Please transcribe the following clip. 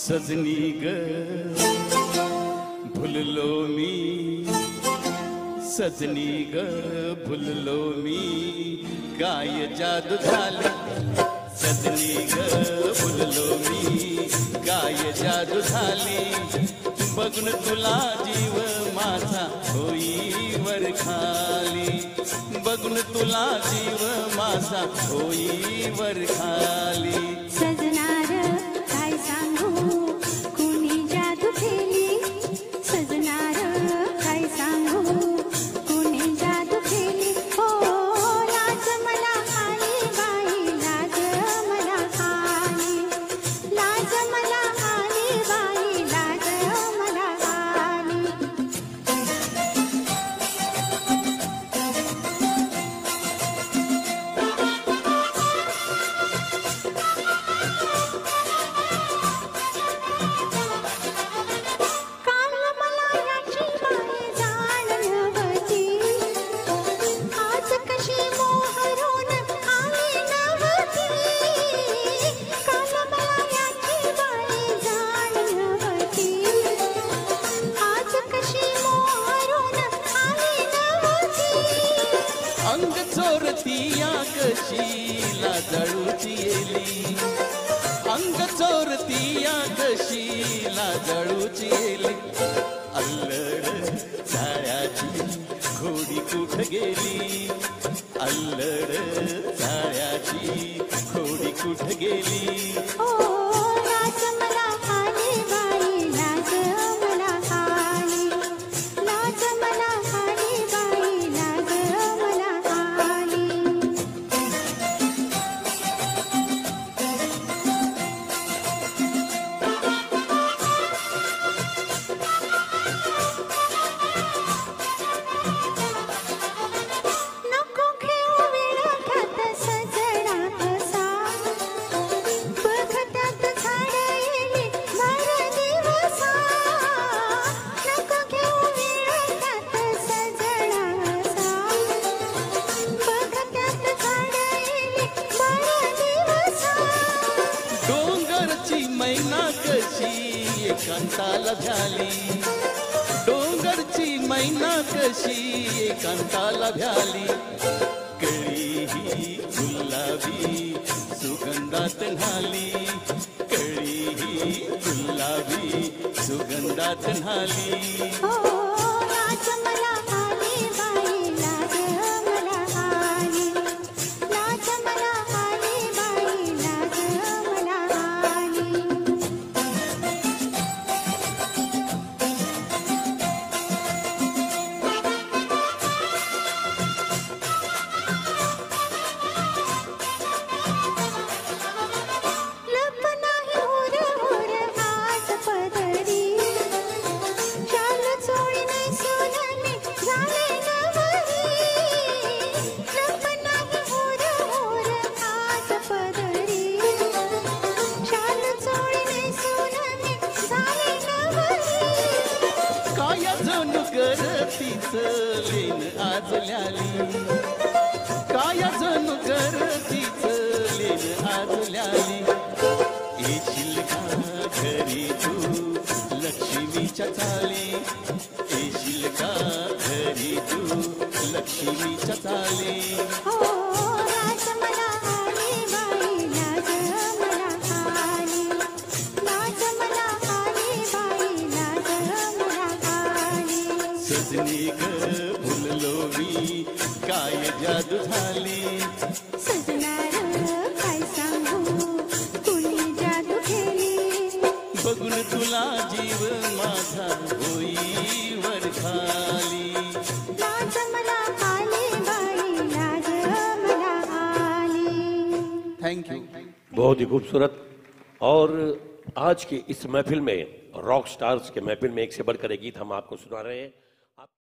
सजनी ग भुललो मी, सजनी ग भुललो मी, काय जादू झाली. सजनी ग भुललो मी, काय जादू झाली. बघून तुला जीव माझा होई वर खाली. बघून तुला जीव माझा होई वर खाली. सजनार काय सांगू कुणी जादू केली. सजनार काय सांगू कुणी जादू केली. हो लाज मला आली बाई, लाज मला आली. लाज मला आली बाई, लाज मला आली. काल मला याची बाई जाण नव्हती, आज कशी मोहरून आली नव्हती. काल मला याची बाई जाण नव्हती, आज कशी मोहरून आली नव्हती. अंग चोरती या कशीला जळूची येली. अंग चोरती या कशीला जळूची येली. अल्लड जाळ्याची घोडी कुठ गेली. अल्लड जाळ्याची घोडी कुठ गेली. हो लाज मला आली बाई, लाज मला आली. लाज मला आली बाई, लाज मला आली. नको घेऊ विळख्यात सजणा असा, बघत्यात झाड येली भर दिवसा. नको घेऊ विळख्यात सजणा असा, बघत्यात झाड येली भर दिवसा. डोंगरची मैना कशी एकांताला भ्याली. डोंगरची मैना कशी एकांताला भ्याली. कळी ही गुलाबी सुगंधात न्हाली. कळी ही गुलाबी सुगंधात न्हाली. हो लाज मला आली बाई, लाज मला आली. लाज मला आली बाई, लाज मला आली. लप नाही हुर हुर आज पदरी, शाल चोळी नेसून मी झाले नवरी. लप नाही हुर हुर आज पदरी, शाल चोळी नेसून मी झाले नवरी. काय जणू करतीच लेन आज ल्याली. काय जणू करतीच लेन आज ल्याली. येशील का घरी तू लक्ष्मीच्या चाली. येशील का घरी तू लक्ष्मीच्या चाली. हो लाज मला आली बाई, लाज मला आली. लाज मला आली बाई, लाज मला आली. सजनी ग भुललो मी, काय जादू झाली. सजनार काय सांगू कुणी जादू केली. बघून तुला जीव माझा होई वर खाली. लाज मला आली बाई, लाज मला आली. Thank you. बहुत ही खूबसूरत. और आज की इस महफिल में रॉक स्टार्स के महफिल में एक से बढ़कर एक गीत हम आपको सुना रहे हैं.